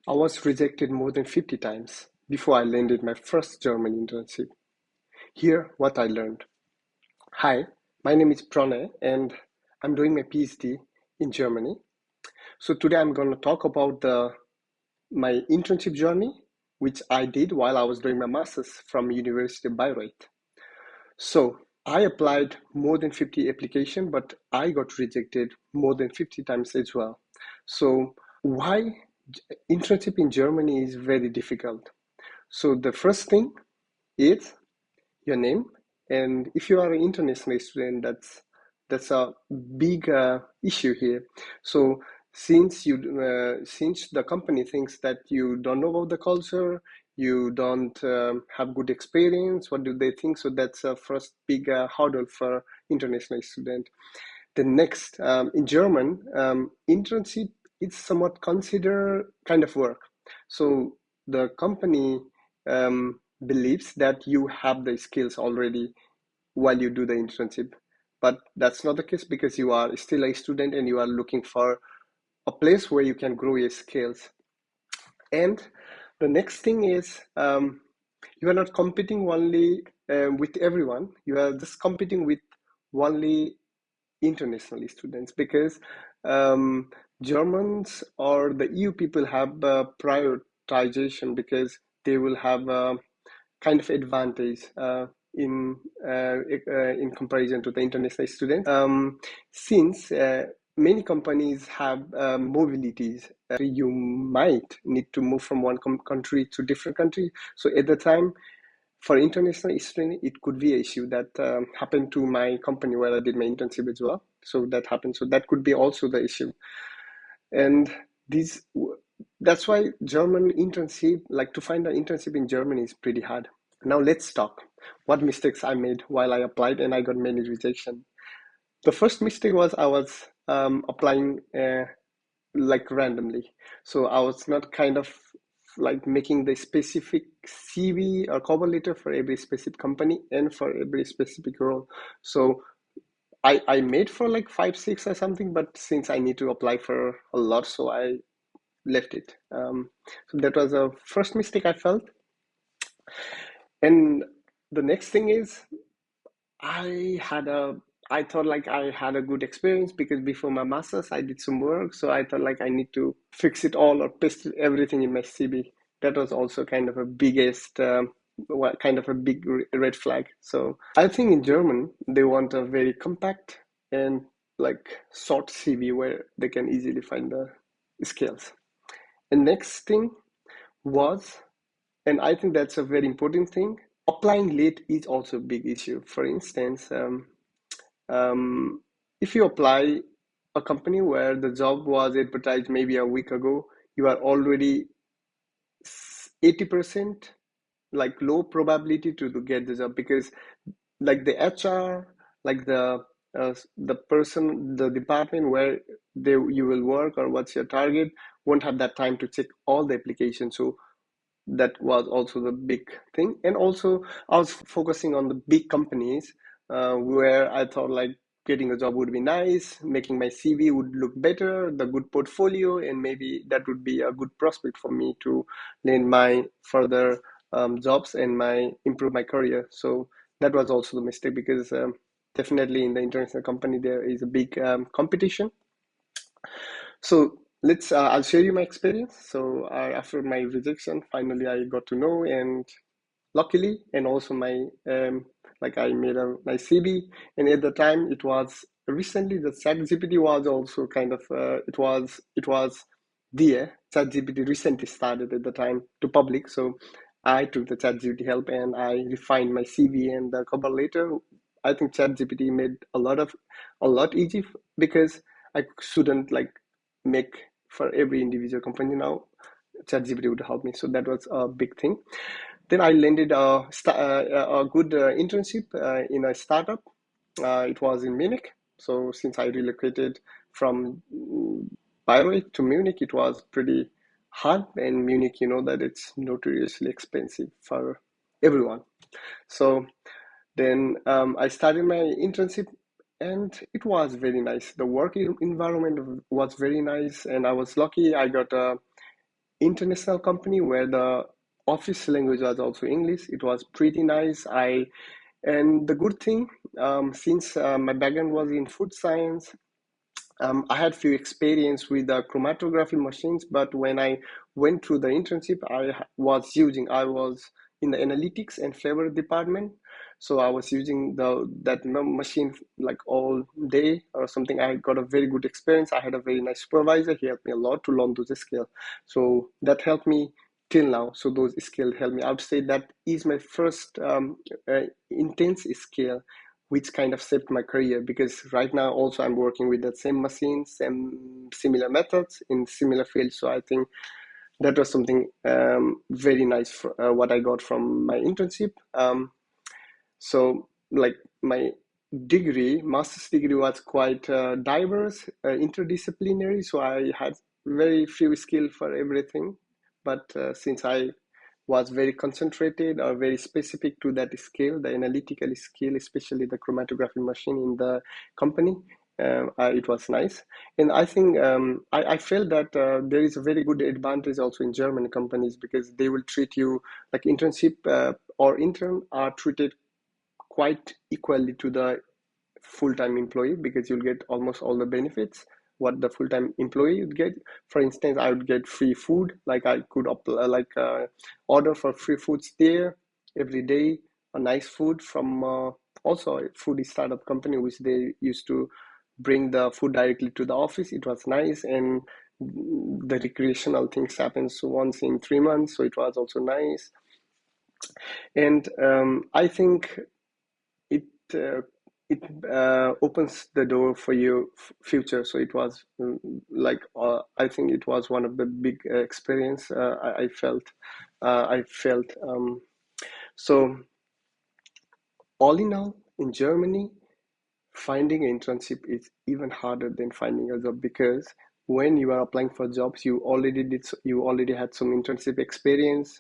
I was rejected more than 50 times before I landed my first German internship. Here, what I learned. Hi, my name is Pranay and I'm doing my PhD in Germany. So today I'm going to talk about my internship journey, which I did while I was doing my master's from University of Bayreuth. So I applied more than 50 applications, but I got rejected more than 50 times as well. So why internship in Germany is very difficult? So the first thing is your name, and if you are an international student, that's a big issue here. So since the company thinks that you don't know about the culture, you don't have good experience, what do they think? So that's a first big hurdle for international student. The next, in German, internship is somewhat considered kind of work. So the company believes that you have the skills already while you do the internship. But that's not the case because you are still a student and you are looking for a place where you can grow your skills. And the next thing is you are not competing only with everyone, you are just competing with only international students because um, Germans or the EU people have prioritization because they will have a kind of advantage in in comparison to the international students. Since many companies have mobilities, you might need to move from one country to different country. So at the time, for international student, it could be an issue that happened to my company where I did my internship as well. So that happened. So that could be also the issue. And these, that's why German internship, like to find an internship in Germany is pretty hard. Now let's talk what mistakes I made while I applied and I got many rejection. The first mistake was I was applying like randomly. So I was not kind of like making the specific CV or cover letter for every specific company and for every specific role. So I made for like five, six or something, but since I need to apply for a lot, so I left it. So that was a first mistake I felt. And the next thing is I had a I thought like I had a good experience because before my masters I did some work, so I thought like I need to fix it all or paste everything in my CV. That was also kind of a biggest kind of a big red flag. So I think in German they want a very compact and like short CV where they can easily find the skills. And next thing was, and I think that's a very important thing, applying late is also a big issue. For instance, um, if you apply a company where the job was advertised maybe a week ago, you are already 80% like low probability to get the job because like the HR, like the person, the department where you will work or what's your target won't have that time to check all the applications. So that was also the big thing. And also, I was focusing on the big companies where I thought like getting a job would be nice, making my CV would look better, the good portfolio, and maybe that would be a good prospect for me to land my further jobs and my improve my career. So that was also the mistake because definitely in the international company there is a big competition. So I'll share you my experience. So after my rejection, finally I got to know, and luckily, and also like I made a nice CV, and at the time it was recently the ChatGPT was also kind of it was there. ChatGPT recently started at the time to public, so I took the ChatGPT help and I refined my CV and the cover letter. I think ChatGPT made a lot easy because I shouldn't like make for every individual company now. ChatGPT would help me, so that was a big thing. Then I landed a good internship in a startup. It was in Munich. So since I relocated from Bayreuth to Munich, it was pretty hard. And Munich, you know that it's notoriously expensive for everyone. So then I started my internship, and it was very nice. The work environment was very nice, and I was lucky. I got a international company where the office language was also English. It was pretty nice. And the good thing, since my background was in food science, I had few experience with the chromatography machines, but when I went through the internship, I was in the analytics and flavor department, so I was using that machine like all day or something. I got a very good experience. I had a very nice supervisor. He helped me a lot to learn those skills, so that helped me till now. So those skills help me. I would say that is my first intense skill which kind of shaped my career, because right now also I'm working with that same machines, same similar methods in similar fields. So I think that was something very nice for, what I got from my internship. So like my master's degree was quite diverse, interdisciplinary. So I had very few skill for everything. But since I was very concentrated or very specific to that skill, the analytical skill, especially the chromatography machine in the company, it was nice. And I think I felt that there is a very good advantage also in German companies, because they will treat you like internship or intern are treated quite equally to the full-time employee, because you'll get almost all the benefits what the full-time employee would get. For instance, I would get free food, like I could order for free foods there every day, a nice food from also a food startup company, which they used to bring the food directly to the office. It was nice, and the recreational things happens once in 3 months, so it was also nice. And I think it uh, it opens the door for your future. So it was I think it was one of the big experience I felt. I felt so all in all, in Germany, finding an internship is even harder than finding a job, because when you are applying for jobs, you already had some internship experience,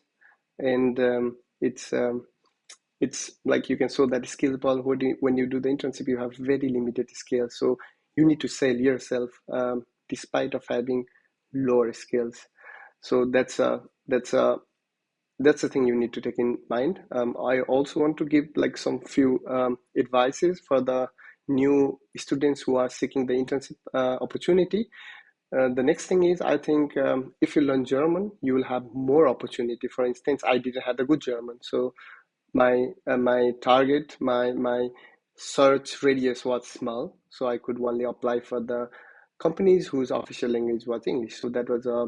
and it's like you can show that skill, but when you do the internship, you have very limited skills. So you need to sell yourself despite of having lower skills. So that's a thing you need to take in mind. I also want to give like some few advices for the new students who are seeking the internship opportunity. The next thing is, I think if you learn German, you will have more opportunity. For instance, I didn't have a good German, so my target, my search radius was small, so I could only apply for the companies whose official language was English. So that was a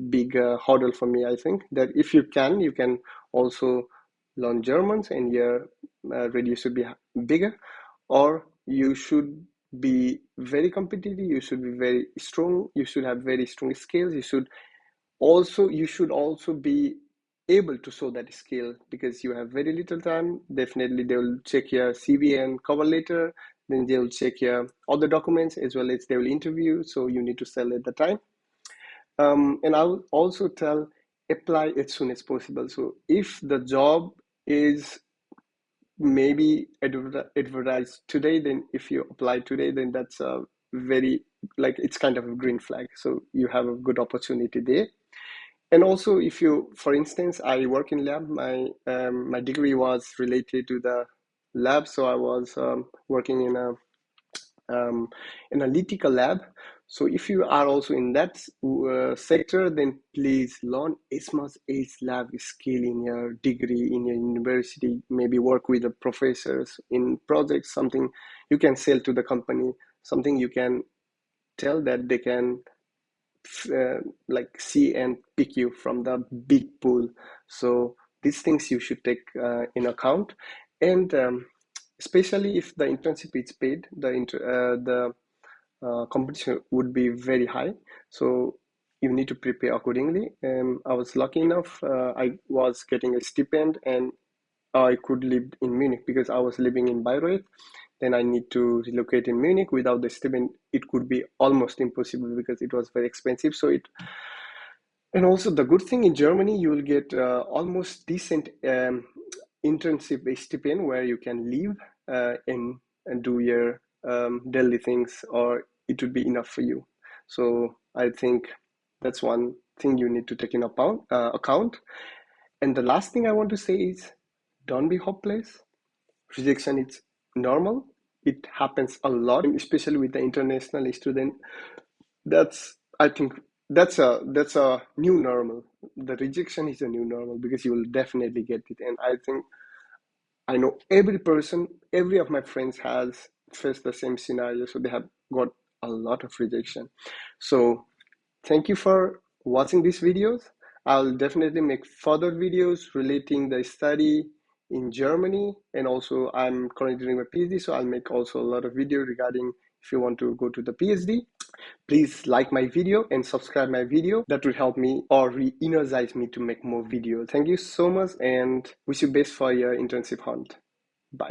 big hurdle for me. I think that if you can also learn Germans, and your radius should be bigger, or you should be very competitive. You should be very strong. You should have very strong skills. You should also be able to show that skill, because you have very little time. Definitely they will check your CV and cover letter, then they will check your other documents, as well as they will interview, so you need to sell at the time. And I will also tell, apply as soon as possible. So if the job is maybe advertised today, then if you apply today, then that's a very, like, it's kind of a green flag, so you have a good opportunity there. And also, if you, for instance, I work in lab. My degree was related to the lab, so I was working in a analytical lab. So if you are also in that sector, then please learn as much as lab skill in your degree, in your university. Maybe work with the professors in projects, something you can sell to the company, something you can tell that they can uh, like see and pick you from the big pool. So these things you should take in account. And especially if the internship is paid, the competition would be very high. So you need to prepare accordingly. I was lucky enough, I was getting a stipend, and I could live in Munich, because I was living in Bayreuth. Then I need to relocate in Munich. Without the stipend, it could be almost impossible, because it was very expensive. And also the good thing in Germany, you will get almost decent internship stipend, where you can live and do your daily things, or it would be enough for you. So I think that's one thing you need to take in account. And the last thing I want to say is, don't be hopeless. Rejection is normal. It happens a lot, and especially with the international student. I think that's a new normal. The rejection is a new normal because you will definitely get it. And I think I know every of my friends has faced the same scenario, so they have got a lot of rejection. So thank you for watching these videos. I'll definitely make further videos relating the study in Germany, and also I'm currently doing my PhD, so I'll make also a lot of video regarding if you want to go to the PhD. Please like my video and subscribe my video. That will help me or re-energize me to make more videos. Thank you so much and wish you best for your internship hunt. Bye.